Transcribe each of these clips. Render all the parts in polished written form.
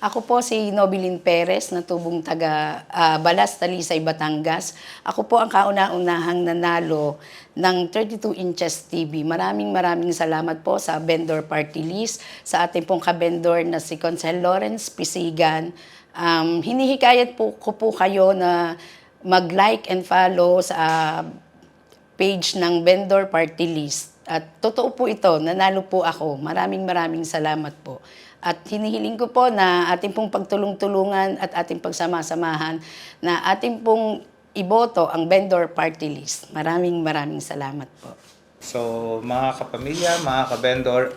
Ako po si Nobilin Perez na tubong taga Balas, Talisay, Batangas. Ako po ang kauna-unahang nanalo ng 32 inches TV. Maraming salamat po sa vendor party list, sa ating pong kabendor na si Consel Lawrence Pisigan. Hinihikayat po ko po kayo na mag-like and follow sa page ng vendor party list. At totoo po ito, nanalo po ako. Maraming salamat po. At hinihiling ko po na ating pong pagtulong-tulungan at ating pagsama-samahan na ating pong iboto ang vendor party list. Maraming salamat po. So, mga kapamilya, mga kabendor,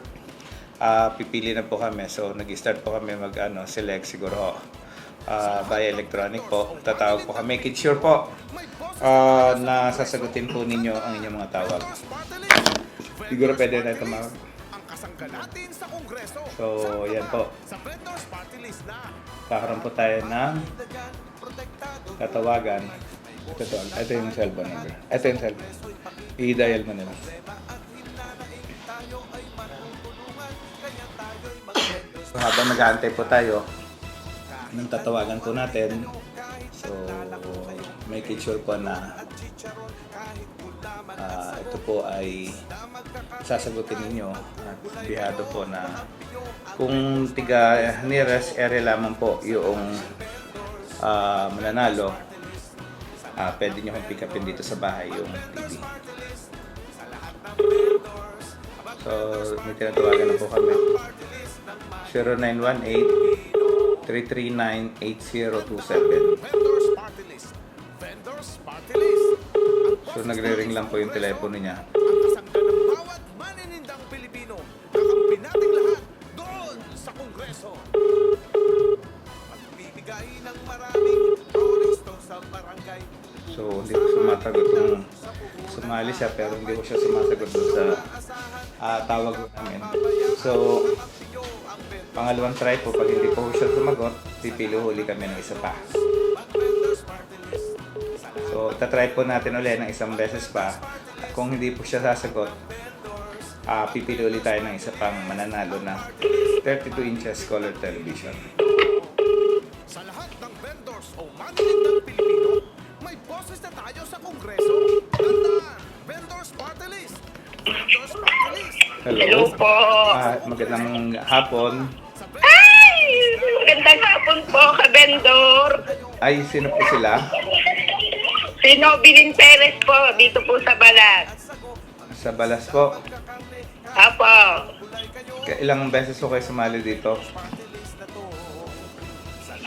pipili na po kami. So, nag-start po kami select siguro via electronic po. Tatawag po kami. Make it sure po na sasagutin po ninyo ang inyong mga tawag. Siguro pwede na tumawag. So, yan po. Kakaroon po tayo ng tatawagan. Ito yung cellphone number. Ito yung cellphone. I-dial mo nila. So, habang nag-aantay po tayo ng tatawagan po natin, so make it sure po na ito po ay sasagutin ninyo at bihado po na kung tiga nearest area lamang po yung mananalo, pwede nyo kong pick upin dito sa bahay yung TV. So may tinatawagan na po kami, 0918-339-8027. So nagre-ring lang po yung telepono niya. So hindi ko sumasagot yung sumali siya, pero hindi ko siya sumasagot doon sa tawag namin. So pangalawang try po, pag hindi po siya sumagot, pipili huli kami ng isa pa. So, tatry po natin ulit ng isang beses pa. Kung hindi po siya sasagot, pipili ulit tayo ng isa pang mananalo na 32 inches color television. Sa lahat ng vendors o manilindang Pilipino, may boses na tayo sa Kongreso. Tandaan, Vendors Party List! Vendors Party List! Hello po. Magandang hapon. Ay! Magandang hapon po, kabendor. Ay, sino po sila? Si Nobilin Perez po, dito po sa Balas. Sa Balas po. Apo. Ilang beses po kayo sumali dito?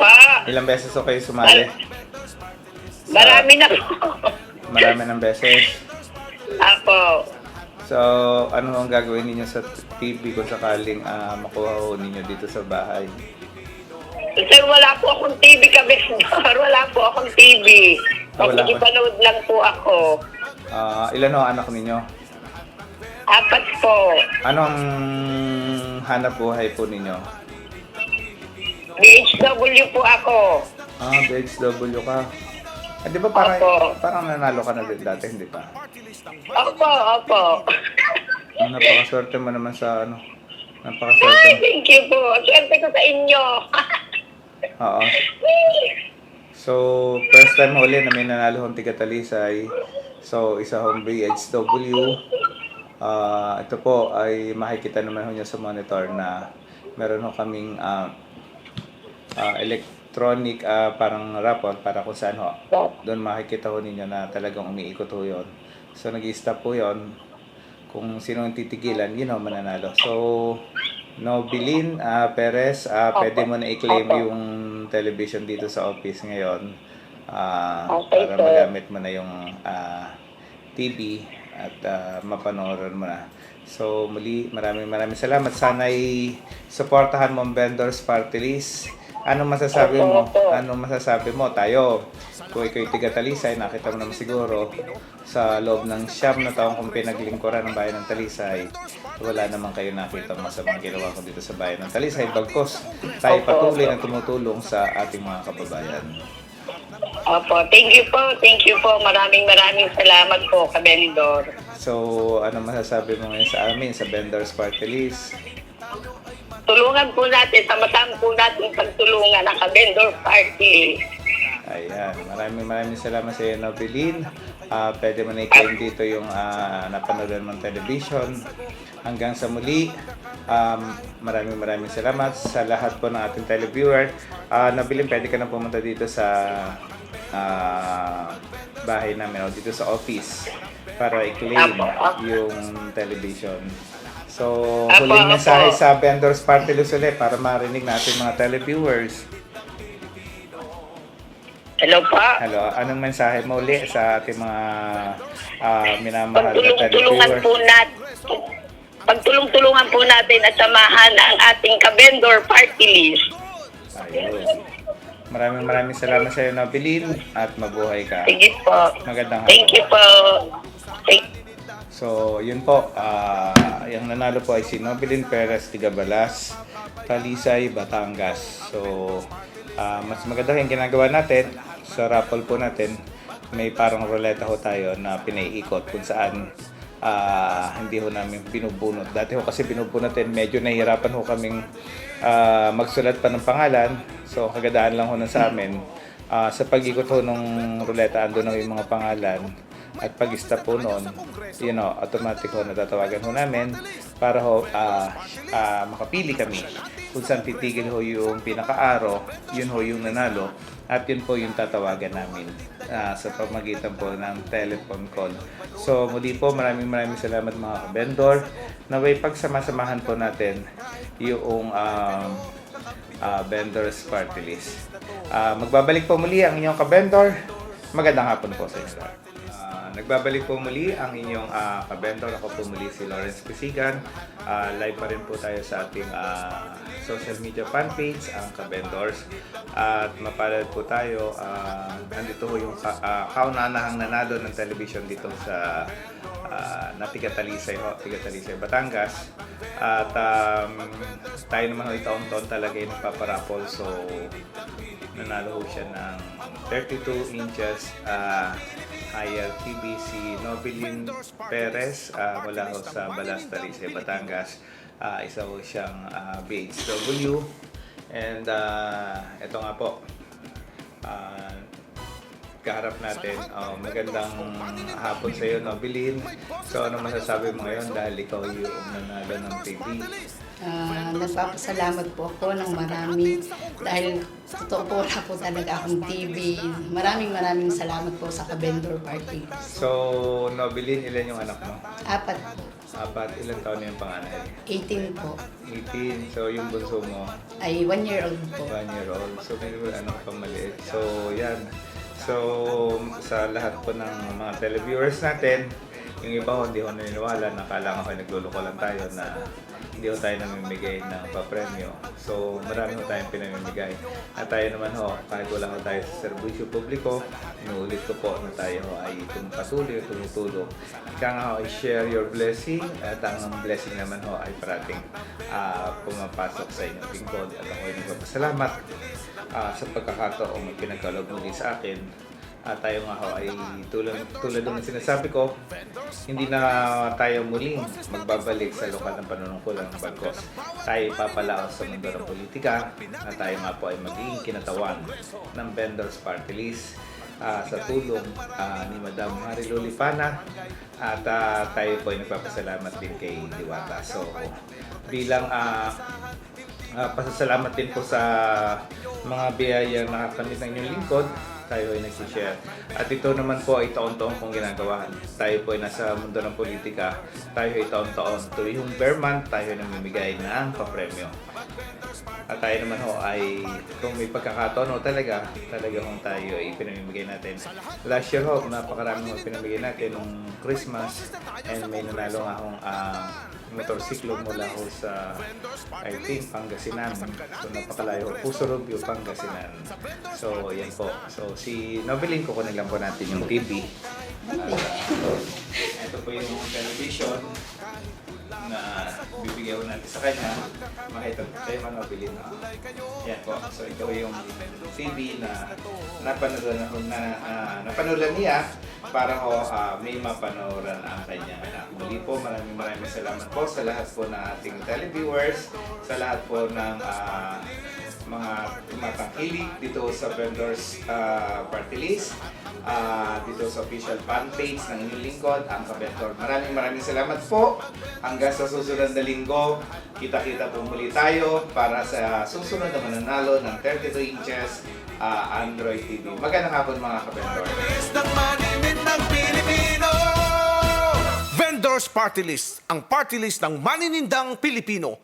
Pa. Ilang beses po kayo sumali? Marami na po. Marami ng beses. Apo. So, ano ang gagawin ninyo sa TV kung sakaling makuha ho ninyo dito sa bahay? Sir, wala po akong TV, kabendor. Wala po akong TV. Wala ka? Makikipanood lang po ako. Ilan ho anak ninyo? 4 po. Anong hanap buhay po ninyo? BHW po ako. BHW ka. Di ba Opo. parang nanalo ka na din dati, hindi pa? Opo. Napakaswerte mo naman sa Ay, napakaswerte. thank you po. Swerte ko sa inyo. Oo. So, first time huli na may nanalo hong tiga Talisay. So, isa hong BHW. Ito po ay makikita naman ho niya sa monitor na meron ho kaming electronic parang rapport para kung saan ho. Doon makikita ho ninyo na talagang umiikot ho yun. So, nag-i-stop po yun. Kung sino ang titigilan, yun ho mananalo. So, Nobilin Perez, pwede mo na i-claim yung television dito sa office ngayon para magamit mo na yung TV at mapanoorin mo na. So muli, maraming salamat. Sana'y supportahan mo ang Vendors Party List. Anong masasabi mo? Anong masasabi mo? Tayo, kung ikaw'y tiga Talisay, nakita mo naman siguro sa loob ng 9 na taong kong pinaglingkuran ng bayan ng Talisay, wala naman kayo nakita masamang ginawa ko dito sa bayan ng Talisay. Bagkos, tayo patuloy na tumutulong sa ating mga kababayan. Opo, thank you po. Thank you po. Maraming salamat po, kabendor. So, ano masasabi mo ngayon sa amin, sa Vendors Party List? Tulungan po natin, sama-sama po natin pagtulungan tulungan ng Kabendor Party. Ayan, maraming salamat sa iyo, Nobeline. Pwede mo na i-claim dito yung napanood mong television. Hanggang sa muli, maraming salamat sa lahat po ng ating televiewer. Nobeline, pwede ka na pumunta dito sa bahay namin o dito sa office para i-claim yung television. So, huling mensahe sa Vendors Party List ulit para marinig natin mga televiewers. Hello pa. Hello, anong mensahe mo uli sa ating mga minamahal na Pagtulong-tulungan televiewers? po natin. Pagtulong-tulungan po natin at samahan ang ating Kabendor Party List. Ayun. Maraming salamat sa iyo, Nobeline, at mabuhay ka. Sige po. Magandang Thank you po. So, yun po. Yung nanalo po ay si Nobeline Perez Tigabalas, Talisay, Batangas. So, mas maganda yung ginagawa natin sa raffle po natin. May parang ruleta ho tayo na pinaiikot kung saan hindi ho namin binubunot. Dati ho kasi binubunot natin, medyo nahihirapan ho kaming magsulat pa ng pangalan. So, kagadaan lang ho na sa amin. Sa pag-ikot ho ng ruleta, ando na yung mga pangalan. At pag-stop po noon, automatic ho natatawagan ho namin para ho makapili kami kung saan titigil ho yung pinaka-araw, yun ho yung nanalo, at yun po yung tatawagan namin sa pamagitan po ng telephone call. So muli po, maraming salamat mga kabendor. Naway pagsama-samahan po natin yung Vendors Party List. Magbabalik po muli ang inyong kabendor. Magandang hapon po sa inyo. Nagbabalik po muli ang inyong kabendor. Ako po muli si Lawrence Pisigan. Live pa rin po tayo sa ating social media fan page, ang Kabendors. At mapalad po tayo. Nandito po yung kauna-nahang nanalo ng television dito sa Tigatalisay, Batangas. At tayo naman taon-taon talaga yung nagpaparapol. So, nanalo ho siya ng 32 inches higher TBC Nobeline Perez mula ho sa Balas, Talisay, Batangas. Isa ho siyang BHW. And ito nga po, kaharap natin. Magandang hapon sa iyo, Nobeline. So ano masasabi mo ngayon dahil ikaw yung nanalo ng TV? Nagpapasalamat po ako ng marami dahil totoo po wala po talaga akong TV. Maraming salamat po sa Kabendor Party. So, Nobeline, ilan yung anak mo? 4 po. 4. Ilang taon na yung panganay? 18 po. 18. So, yung bunso mo? Ay 1 year old po. 1 year old. So, may anak pang maliit. So, yan. So, sa lahat po ng mga televiewers natin, yung iba ho, hindi ho naniniwala, nakala ko nagluloko lang tayo na hindi ho tayo namimigay ng papremyo. So, marami ho tayong pinamimigay. At tayo naman ho, kahit wala ho tayo sa serbisyo publiko, inuulit ko po na tayo ho ay patuloy, tumutulong. Ika nga ho, i-share your blessing at ang blessing naman ho ay parating pumapasok sa inyong lingkod. At ako ay nagpapasalamat sa pagkakataong pinagkaloob muli sa akin. Tayo nga ho ay tulad ng sinasabi ko, hindi na tayo muling magbabalik sa lokal ng panunungkulan ng bagkos. Tayo papalaos sa mundo ng politika na tayo nga po ay magiging kinatawan ng Vendors Party List sa tulong ni Madam Marilu Lipana at tayo po ay nagpapasalamat din kay Diwata. So bilang pasasalamat din po sa mga biyayang nakakamit ng inyong lingkod, tayo ay nagsishare. At ito naman po ay taon-taon kong ginagawa. Tayo po ay nasa mundo ng politika. Tayo ay taon-taon. Tuwing bare month, tayo ay namimigay ng papremyo. At tayo naman ho ay, kung may pagkakataon ho talaga kung tayo ay pinamimigay natin. Last year ho, napakarami ho pinamigay natin nung Christmas. And may nanalo nga hong motorsiklo mula ho sa, I think, Pangasinan. So napakalayo ho. Puso Rubio, Pangasinan. So yan po. So si Nobeline, kukunin lang po natin yung TV. Ito po yung television na bibigyan ko natin sa kanya. Makita po tayo mga Nobeline. Yan po. So ito yung TV na napanood niya para ho may mapanoran ang kanyang anak. Muli po, maraming salamat po sa lahat po ng ating televiewers, sa lahat po ng mga tumatangkilik dito sa Vendors Party List, dito sa official fan page ng inyong lingkod, ang Kabentor. Maraming salamat po. Hanggang sa susunod na linggo, kita-kita po muli tayo para sa susunod na mananalo ng 32 inches Android TV. Magandang hapon mga Kabentor. List ng maninindang Pilipino. Vendors Party List, ang party list ng maninindang Pilipino.